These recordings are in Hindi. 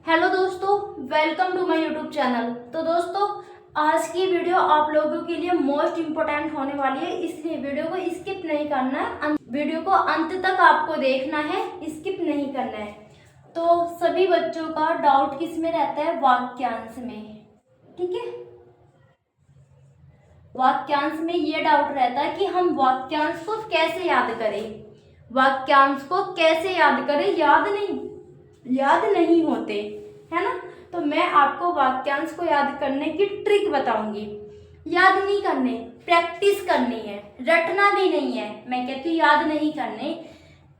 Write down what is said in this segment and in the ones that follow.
हेलो दोस्तों, welcome to my YouTube channel. तो दोस्तों, आज की वीडियो आप लोगों के लिए मोस्ट इम्पोर्टेंट होने वाली है, इसलिए वीडियो को स्किप नहीं करना है। वीडियो को अंत तक आपको देखना है, स्किप नहीं करना है। तो सभी बच्चों का डाउट किस में रहता है? वाक्यांश में। ठीक है, वाक्यांश में ये डाउट रहता है कि हम वाक्यांश को कैसे याद करें। वाक्यांश को कैसे याद करें? याद नहीं होते, है ना। तो मैं आपको वाक्यांश को याद करने की ट्रिक बताऊंगी। याद नहीं करने, प्रैक्टिस करनी है, रटना भी नहीं है। मैं कहती हूँ याद नहीं करने,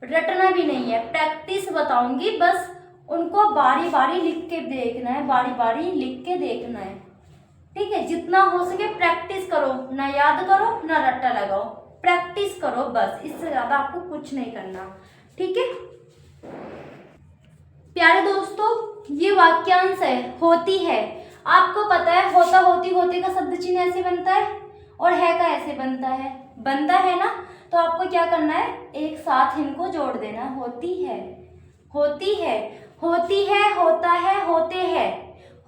रटना भी नहीं है, प्रैक्टिस बताऊंगी। बस उनको बारी बारी लिख के देखना है, बारी बारी लिख के देखना है। ठीक है, जितना हो सके प्रैक्टिस करो, ना याद करो ना रट्टा लगाओ, प्रैक्टिस करो बस, इससे ज्यादा आपको कुछ नहीं करना। ठीक है प्यारे दोस्तों, ये वाक्यांश है होती है। आपको पता है होता होती होते का शब्द चिन्ह ऐसे बनता है और है का ऐसे बनता है ना। तो आपको क्या करना है, एक साथ इनको जोड़ देना। होती है, होती है, होती है, होता है, होते हैं,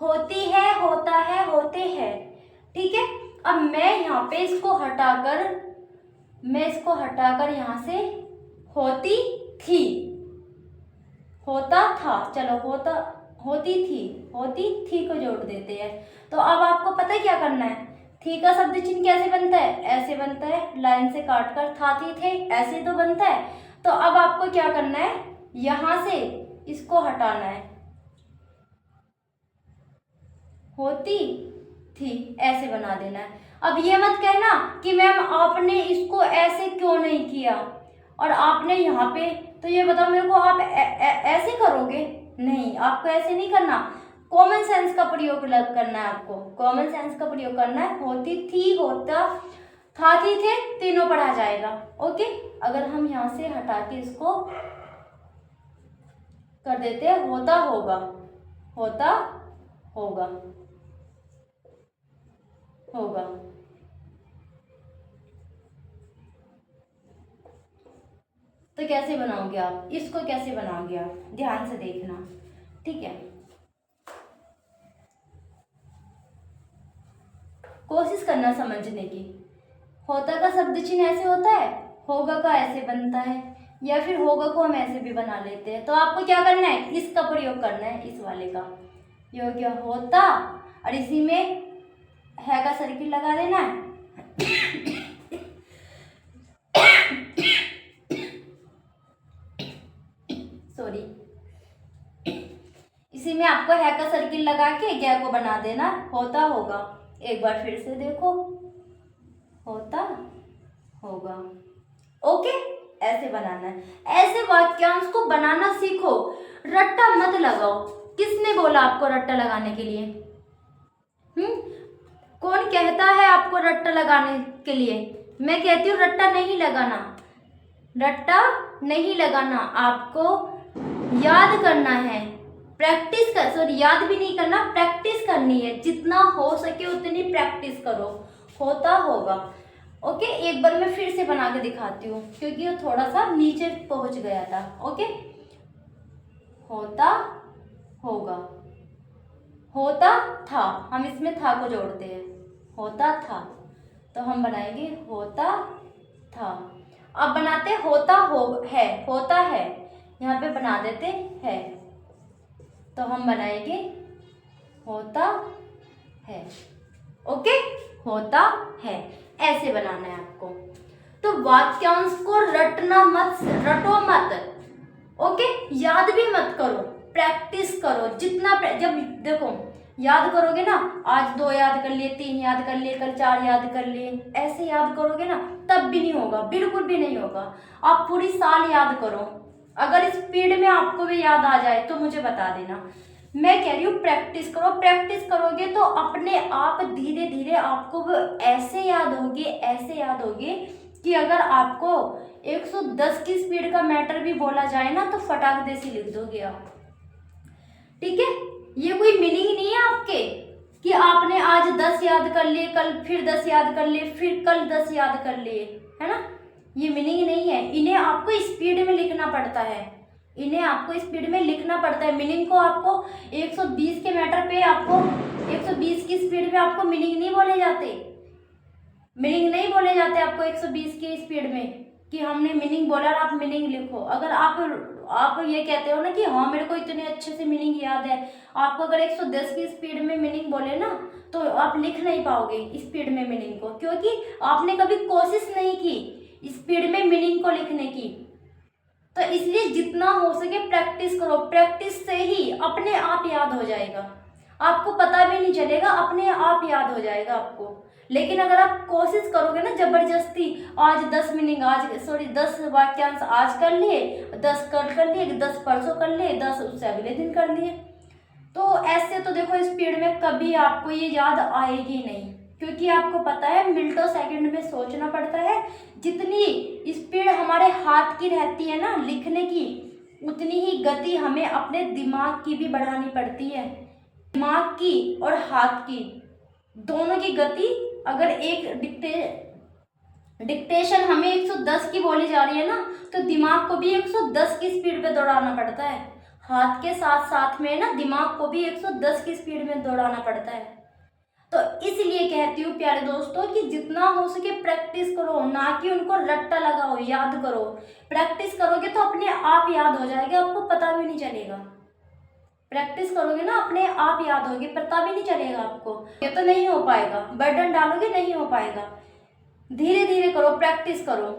होती है, होता है, होते हैं। ठीक है, अब मैं यहाँ पे इसको हटाकर यहाँ से होती थी, होता था, चलो होती थी को जोड़ देते हैं। तो अब आपको पता है क्या करना है। थी का शब्द चिन्ह कैसे बनता है? ऐसे बनता है, लाइन से काट कर था थी थे ऐसे तो बनता है। तो अब आपको क्या करना है, यहां से इसको हटाना है, होती थी ऐसे बना देना है। अब ये मत कहना कि मैम आपने इसको ऐसे क्यों नहीं किया और आपने यहाँ पे, तो ये बताओ मेरे को, आप ऐसे करोगे? नहीं, आपको ऐसे नहीं करना। कॉमन सेंस का प्रयोग करना है, आपको कॉमन सेंस का प्रयोग करना है। होती थी, होता था, थी थे, तीनों पढ़ा जाएगा। ओके, अगर हम यहाँ से हटा के इसको कर देते हैं, होता होगा, होता होगा, होगा। तो कैसे बनाओगे आप इसको? कैसे बनाओगे आप? ध्यान से देखना। ठीक है, कोशिश करना समझने की। होता का शब्द चिन्ह ऐसे होता है, होगा का ऐसे बनता है, या फिर होगा को हम ऐसे भी बना लेते हैं। तो आपको क्या करना है, इसका प्रयोग करना है, इस वाले का। ये हो गया होता, और इसी में है का सर्किल लगा देना है। सॉरी, इसी में आपको है का सर्किल लगा के गया को बना देना, होता होगा। एक बार फिर से देखो, होता होगा। ओके, ऐसे बनाना है। ऐसे वाक्यांश को बनाना सीखो, रट्टा मत लगाओ। किसने बोला आपको रट्टा लगाने के लिए? कौन कहता है आपको रट्टा लगाने के लिए? मैं कहती हूँ रट्टा नहीं लगाना, रट्टा नहीं लगाना, आपको याद करना है, प्रैक्टिस कर, सॉरी याद भी नहीं करना, प्रैक्टिस करनी है। जितना हो सके उतनी प्रैक्टिस करो, होता होगा। ओके, एक बार मैं फिर से बना के दिखाती हूँ क्योंकि वो थोड़ा सा नीचे पहुंच गया था। ओके, होता होगा, होता था, हम इसमें था को जोड़ते हैं, होता था। तो हम बनाएंगे होता था। अब बनाते होता होता है, यहाँ पे बना देते है। तो हम बनाएंगे होता है। ओके, होता है, ऐसे बनाना है आपको। तो वाक्यांश को रटो मत। ओके, याद भी मत करो, प्रैक्टिस करो। जितना जब देखो याद करोगे ना, आज 2 याद कर लिए, 3 याद कर लिए, कल 4 याद कर लिए, ऐसे याद करोगे ना, तब भी नहीं होगा, बिल्कुल भी नहीं होगा। आप पूरी साल याद करो, अगर स्पीड में आपको भी याद आ जाए तो मुझे बता देना। मैं कह रही हूँ प्रैक्टिस करो, प्रैक्टिस करोगे तो अपने आप धीरे धीरे आपको वो ऐसे याद होगे कि अगर आपको 110 की स्पीड का मैटर भी बोला जाए ना तो फटाक दे से लिख दोगे आप। ठीक है, ये कोई मीनिंग नहीं है आपके कि आपने आज 10 याद कर लिए, कल फिर 10 याद कर लिए, फिर कल 10 याद कर लिए, है ना। ये मीनिंग नहीं है, इन्हें आपको स्पीड में लिखना पड़ता है, इन्हें आपको स्पीड में लिखना पड़ता है। मीनिंग को आपको 120 के मीटर पे आपको 120 की स्पीड में आपको मीनिंग नहीं बोले जाते, मीनिंग नहीं बोले जाते आपको 120 की स्पीड में कि हमने मीनिंग बोला और आप मीनिंग लिखो। अगर आप ये कहते हो ना कि हाँ मेरे को इतने अच्छे से मीनिंग याद है, आपको अगर 110 की स्पीड में मीनिंग बोले ना तो आप लिख नहीं पाओगे स्पीड में मीनिंग को, क्योंकि आपने कभी कोशिश नहीं की स्पीड में मीनिंग को लिखने की। तो इसलिए जितना हो सके प्रैक्टिस करो, प्रैक्टिस से ही अपने आप याद हो जाएगा, आपको पता भी नहीं चलेगा, अपने आप याद हो जाएगा आपको। लेकिन अगर आप कोशिश करोगे ना जबरदस्ती, आज 10 मीनिंग आज 10 वाक्यांश आज कर लिए, 10 कल कर लिए, 10 परसों कर लिए, 10 उससे अगले दिन कर लिए, तो ऐसे तो देखो स्पीड में कभी आपको ये याद आएगी नहीं, क्योंकि आपको पता है मिनटों सेकंड में सोचना पड़ता है। जितनी स्पीड हमारे हाथ की रहती है ना लिखने की, उतनी ही गति हमें अपने दिमाग की भी बढ़ानी पड़ती है। दिमाग की और हाथ की दोनों की गति, अगर एक डिक्टेशन हमें 110 की बोली जा रही है ना, तो दिमाग को भी 110 की स्पीड पे दौड़ाना पड़ता है। हाथ के साथ साथ में ना दिमाग को भी 110 की स्पीड में दौड़ाना पड़ता है। तो इसलिए कहती हूँ प्यारे दोस्तों कि जितना हो सके प्रैक्टिस करो, ना कि उनको रट्टा लगाओ, याद करो। प्रैक्टिस करोगे तो अपने आप याद हो जाएगा, आपको पता भी नहीं चलेगा। प्रैक्टिस करोगे ना अपने आप याद होगी, पता भी नहीं चलेगा आपको। ये तो नहीं हो पाएगा, बर्डन डालोगे नहीं हो पाएगा, धीरे धीरे करो, प्रैक्टिस करो,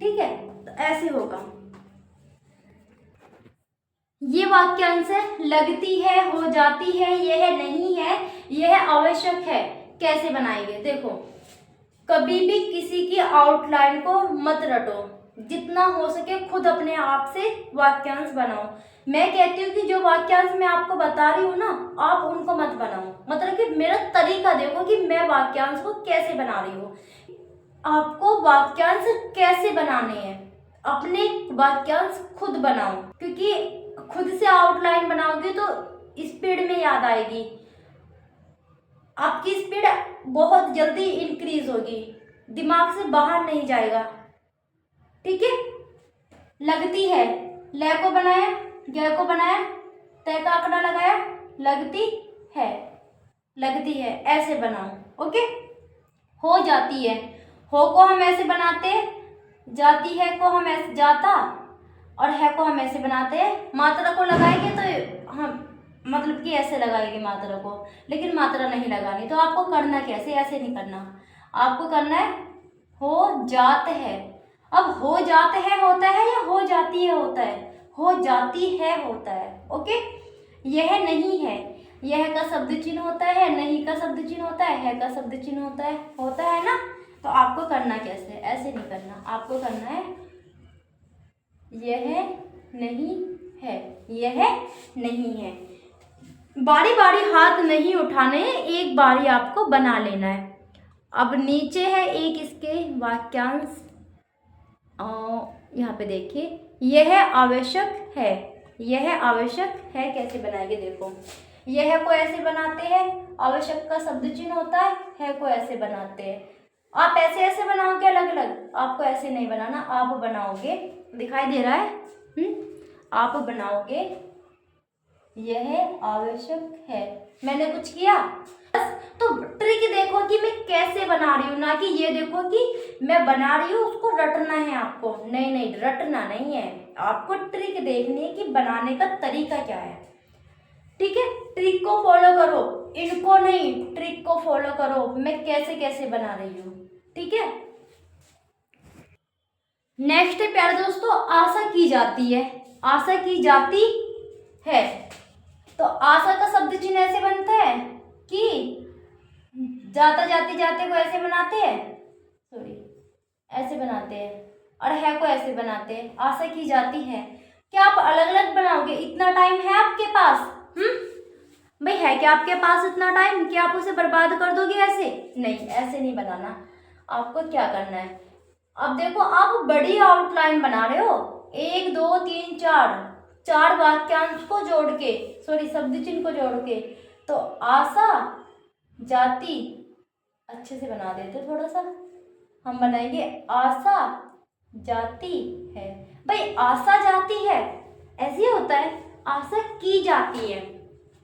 ठीक है। तो ऐसे होगा। ये वाक्यांश है, लगती है, हो जाती है, यह नहीं है, यह आवश्यक है। कैसे बनाएंगे देखो, कभी भी किसी की आउटलाइन को मत रटो, जितना हो सके खुद अपने आप से वाक्यांश बनाओ। मैं कहती हूँ कि जो वाक्यांश मैं आपको बता रही हूँ ना, आप उनको मत बनाओ, मतलब कि मेरा तरीका देखो कि मैं वाक्यांश को कैसे बना रही हूँ। आपको वाक्यांश कैसे बनाने हैं, अपने वाक्यांश खुद बनाओ, क्योंकि खुद से आउटलाइन बनाओगे तो स्पीड में याद आएगी, आपकी स्पीड बहुत जल्दी इंक्रीज होगी, दिमाग से बाहर नहीं जाएगा, ठीक है। लगती है, ले को बनाया, ग को बनाया, तय का आंकड़ा लगाया, लगती है, लगती है, ऐसे बनाओ, ओके। हो जाती है, हो को हम ऐसे बनाते हैं, जाती है को हम ऐसे, जाता, और है को हम ऐसे बनाते हैं। मात्रा को लगाएंगे तो हम मतलब कि ऐसे लगाएंगे मात्रा को, लेकिन मात्रा नहीं लगानी। तो आपको करना कैसे, ऐसे नहीं करना, आपको करना है हो जात है। अब हो जाते हैं होता है या हो जाती है होता है, हो जाती है होता है, ओके। यह नहीं है, यह का शब्द चिन्ह होता है, नहीं का शब्द चिन्ह होता है का शब्द चिन्ह होता है ना। तो आपको करना कैसे, ऐसे नहीं करना, आपको करना है यह नहीं है, यह नहीं है। बारी बारी हाथ नहीं उठाने, एक बारी आपको बना लेना है। अब नीचे है एक इसके वाक्यांश, यहाँ पे देखिए, यह आवश्यक है, यह आवश्यक है कैसे बनाएंगे देखो। यह को ऐसे बनाते हैं, आवश्यक का शब्द चिन्ह होता है को ऐसे बनाते हैं। आप ऐसे ऐसे बनाओगे अलग अलग, आपको ऐसे नहीं बनाना, आप बनाओगे, दिखाई दे रहा है, आप बनाओगे यह आवश्यक है। मैंने कुछ किया बस, तो ट्रिक देखो कि मैं कैसे बना रही हूँ, ना कि ये देखो कि मैं बना रही हूँ उसको रटना है आपको। नहीं नहीं, रटना नहीं है, आपको ट्रिक देखनी है कि बनाने का तरीका क्या है, ठीक है। ट्रिक को फॉलो करो, इनको नहीं, ट्रिक को फॉलो करो, मैं कैसे कैसे बना रही हूँ, ठीक है। नेक्स्ट है प्यारे दोस्तों, आशा की जाती है, आशा की जाती है। तो आशा का शब्द चिन्ह ऐसे बनता है कि जाता जाती जाते को ऐसे बनाते हैं, सॉरी ऐसे बनाते हैं, और है को ऐसे बनाते हैं। आशा की जाती है, क्या आप अलग अलग बनाओगे? इतना टाइम है आपके पास? भाई है क्या आपके पास इतना टाइम कि आप उसे बर्बाद कर दोगे? ऐसे नहीं, ऐसे नहीं बनाना। आपको क्या करना है, अब देखो आप बड़ी आउटलाइन बना रहे हो, 1 2 3 4 वाक्यांश को जोड़ के, सॉरी शब्द चिन्ह को जोड़ के, तो आशा जाती, अच्छे से बना देते थोड़ा सा, हम बनाएंगे आशा जाती है। भाई आशा जाती है, ऐसे ही होता है, आशा की जाती है,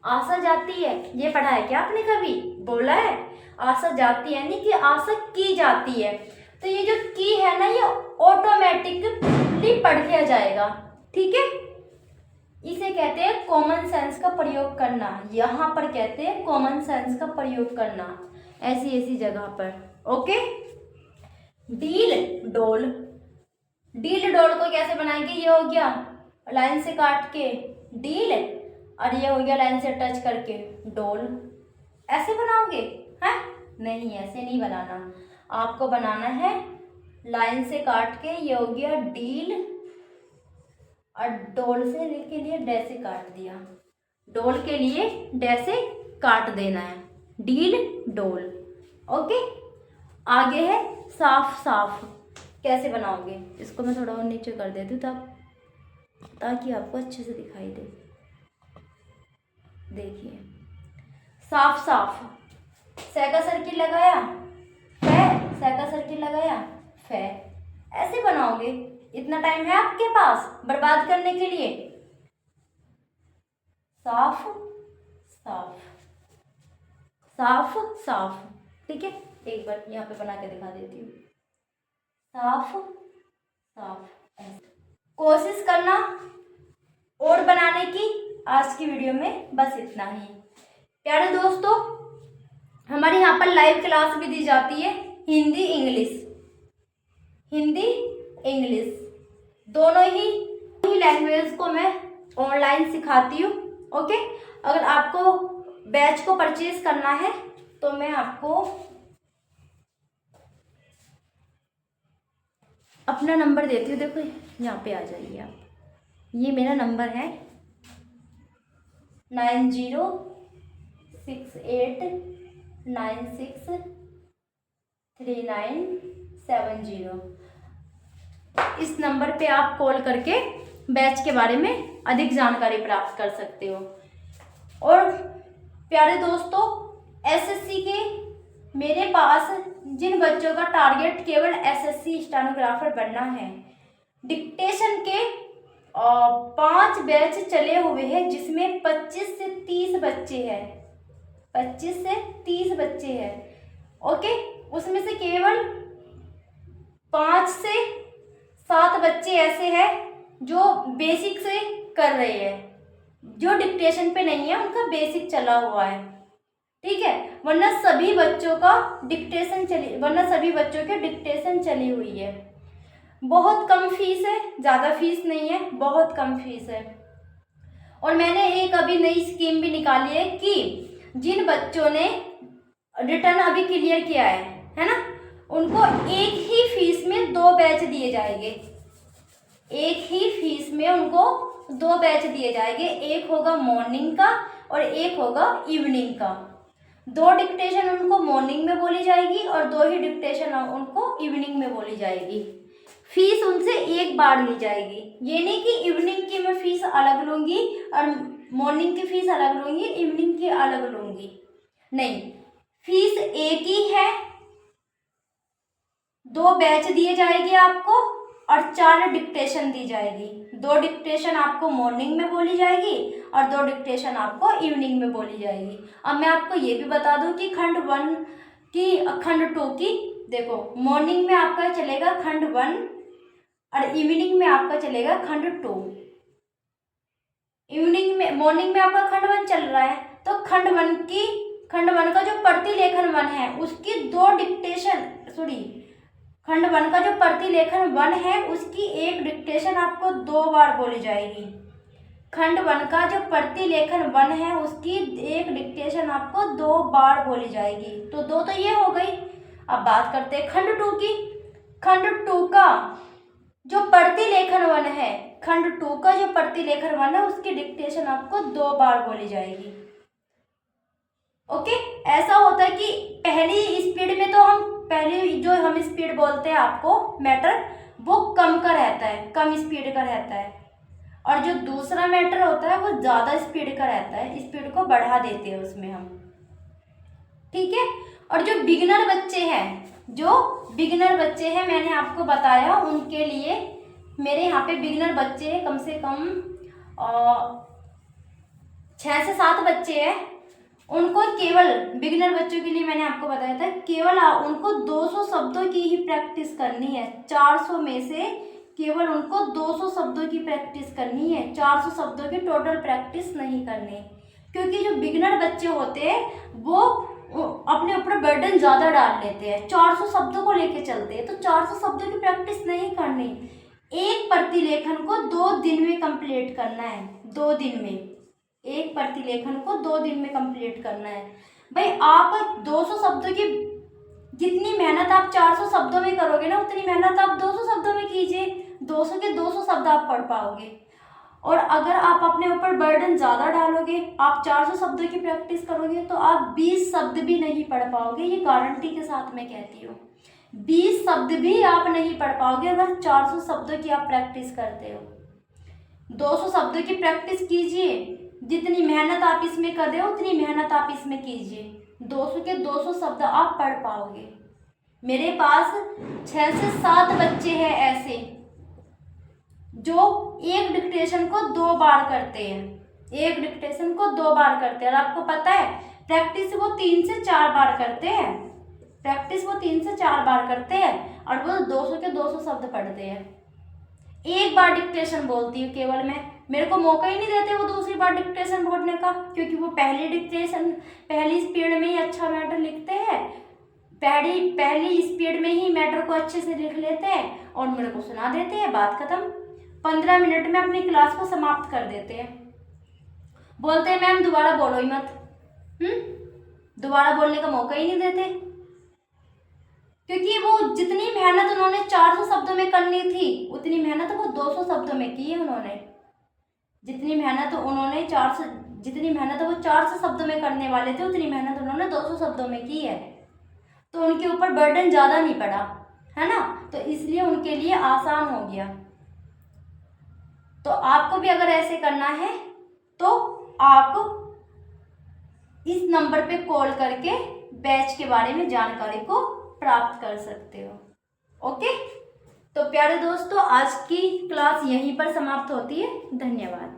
आशा जाती है, ये पढ़ा है क्या आपने कभी, बोला है? आशा जाती है यानी कि आशा की जाती है। तो ये जो की है ना, ये ऑटोमेटिकली पढ़ लिया जाएगा, ठीक है। इसे कहते हैं कॉमन सेंस का प्रयोग करना, यहाँ पर कहते हैं कॉमन सेंस का प्रयोग करना, ऐसी ऐसी जगह पर, ओके। डील डोल, डील डोल को कैसे बनाएंगे, ये हो गया लाइन से काट के डील, और ये हो गया लाइन से टच करके डोल। ऐसे बनाओगे हैं? नहीं, ऐसे नहीं बनाना, आपको बनाना है लाइन से काट के, ये हो गया डील, और डोल से के लिए डैसे काट दिया, डोल के लिए डैसे काट देना है, डील डोल, ओके। आगे है साफ साफ, कैसे बनाओगे, इसको मैं थोड़ा और नीचे कर देती हूँ तब, ताकि आपको अच्छे से दिखाई दे। देखिए साफ साफ, सै का सर्किल लगाया, फै, सै का सर्किल लगाया, फै, ऐसे बनाओगे। इतना टाइम है आपके पास बर्बाद करने के लिए। साफ साफ, साफ साफ, ठीक है। एक बार यहाँ पे बना के दिखा देती हूँ, साफ साफ, ऐसे कोशिश करना और बनाने की। आज की वीडियो में बस इतना ही। प्यारे दोस्तों, हमारे यहाँ पर लाइव क्लास भी दी जाती है, हिंदी इंग्लिश, हिंदी इंग्लिश दोनों ही लैंग्वेज को मैं ऑनलाइन सिखाती हूँ, ओके। अगर आपको बैच को परचेज करना है तो मैं आपको अपना नंबर देती हूँ, देखो यहाँ पे आ जाइए आप, ये मेरा नंबर है 9068963970। इस नंबर पे आप कॉल करके बैच के बारे में अधिक जानकारी प्राप्त कर सकते हो। और प्यारे दोस्तों, एसएससी के मेरे पास जिन बच्चों का टारगेट केवल एसएससी स्टेनोग्राफर बनना है, डिक्टेशन के 5 बैच चले हुए हैं, जिसमें 25 से 30 बच्चे हैं, 25 से 30 बच्चे हैं, ओके। उसमें से केवल 5 से 7 बच्चे ऐसे हैं जो बेसिक से कर रहे हैं, जो डिक्टेशन पे नहीं है, उनका बेसिक चला हुआ है, ठीक है। वरना सभी बच्चों की डिक्टेशन चली हुई है। बहुत कम फीस है, ज़्यादा फीस नहीं है, बहुत कम फीस है। और मैंने एक अभी नई स्कीम भी निकाली है कि जिन बच्चों ने रिटर्न अभी क्लियर किया है ना, उनको एक ही फीस में 2 बैच दिए जाएंगे, एक ही फीस में उनको 2 बैच दिए जाएंगे। एक होगा मॉर्निंग का और एक होगा इवनिंग का। 2 डिक्टेशन उनको मॉर्निंग में बोली जाएगी और 2 ही डिक्टेशन उनको इवनिंग में बोली जाएगी। फीस उनसे एक बार ली जाएगी, ये नहीं कि इवनिंग की मैं फीस अलग लूँगी और मॉर्निंग की फीस अलग लूँगी, इवनिंग की अलग लूँगी, नहीं, फीस एक ही है। 2 बैच दिए जाएंगे आपको और 4 डिक्टेशन दी जाएगी। 2 डिक्टेशन आपको मॉर्निंग में बोली जाएगी और 2 डिक्टेशन आपको इवनिंग में बोली जाएगी। अब मैं आपको ये भी बता दूं कि खंड 1 की खंड 2 की, देखो मॉर्निंग में आपका चलेगा खंड 1 और इवनिंग में आपका चलेगा खंड 2। मॉर्निंग में आपका खंड 1 चल रहा है, तो खंड 1 का जो प्रतिलेखन 1 है उसकी 2 डिक्टेशन, खंड 1 का जो प्रतिलेखन 1 है उसकी एक डिक्टेशन आपको 2 बार बोली जाएगी। खंड 1 का जो प्रतिलेखन 1 है उसकी एक डिक्टेशन आपको 2 बार बोली जाएगी। तो 2 तो ये हो गई। अब बात करते हैं खंड 2 की। खंड 2 का जो प्रतिलेखन 1 है, खंड 2 का जो प्रतिलेखन 1 है उसकी डिक्टेशन आपको 2 बार बोली जाएगी, ओके। ऐसा होता है कि पहली स्पीड में तो हम स्पीड बोलते हैं आपको मैटर, वो कम का रहता है, कम स्पीड का रहता है, और जो दूसरा मैटर होता है वो ज़्यादा स्पीड का रहता है, स्पीड को बढ़ा देते हैं उसमें हम, ठीक है। और जो बिगिनर बच्चे हैं मैंने आपको बताया, उनके लिए मेरे यहाँ पे बिगिनर बच्चे हैं कम से कम 6 से 7 बच्चे हैं, उनको केवल बिगिनर बच्चों के लिए मैंने आपको बताया था, केवल उनको 200 शब्दों की ही प्रैक्टिस करनी है। 400 में से केवल उनको 200 शब्दों की प्रैक्टिस करनी है, 400 शब्दों की टोटल प्रैक्टिस नहीं करनी। क्योंकि जो बिगिनर बच्चे होते हैं वो अपने ऊपर बर्डन ज़्यादा डाल लेते हैं, 400 शब्दों को लेके चलते हैं, तो 400 शब्दों की प्रैक्टिस नहीं करनी। एक प्रतिलेखन को 2 दिन में कंप्लीट करना है, 2 दिन में, एक प्रतिलेखन को 2 दिन में कंप्लीट करना है। भाई आप 200 शब्दों की जितनी मेहनत आप 400 शब्दों में करोगे ना, उतनी मेहनत आप 200 शब्दों में कीजिए, 200 के 200 शब्द आप पढ़ पाओगे। और अगर आप अपने ऊपर बर्डन ज़्यादा डालोगे, आप 400 शब्दों की प्रैक्टिस करोगे, तो आप 20 शब्द भी नहीं पढ़ पाओगे, ये गारंटी के साथ मैं कहती हूँ। 20 शब्द भी आप नहीं पढ़ पाओगे अगर 400 शब्दों की आप प्रैक्टिस करते हो। 200 शब्दों की प्रैक्टिस कीजिए, जितनी मेहनत आप इसमें कर रहे हो उतनी मेहनत आप इसमें कीजिए, 200 के 200 शब्द आप पढ़ पाओगे। मेरे पास 6 से 7 बच्चे हैं ऐसे जो एक डिक्टेशन को 2 बार करते हैं, एक डिक्टेशन को 2 बार करते हैं। और आपको पता है प्रैक्टिस वो 3 से 4 बार करते हैं, प्रैक्टिस वो 3 से 4 बार करते हैं और वो 200 के 200 शब्द पढ़ते हैं। एक बार डिक्टेशन बोलती हूँ केवल मैं, मेरे को मौका ही नहीं देते वो दूसरी बार डिक्टेशन बोलने का, क्योंकि वो पहली स्पीड में ही अच्छा मैटर लिखते हैं, पहली स्पीड में ही मैटर को अच्छे से लिख लेते हैं और मेरे को सुना देते हैं, बात खत्म। 15 मिनट में अपनी क्लास को समाप्त कर देते हैं। बोलते हैं मैम दोबारा बोलो ही मत, दोबारा बोलने का मौका ही नहीं देते, क्योंकि वो जितनी मेहनत उन्होंने 400 शब्दों में करनी थी उतनी मेहनत वो 200 शब्दों में की है उन्होंने। जितनी मेहनत वो 400 शब्दों में करने वाले थे उतनी मेहनत उन्होंने 200 शब्दों में की है, तो उनके ऊपर बर्डन ज़्यादा नहीं पड़ा, है ना, तो इसलिए उनके लिए आसान हो गया। तो आपको भी अगर ऐसे करना है तो आप इस नंबर पे कॉल करके बैच के बारे में जानकारी को प्राप्त कर सकते हो। ओके, तो प्यारे दोस्तों आज की क्लास यहीं पर समाप्त होती है। धन्यवाद।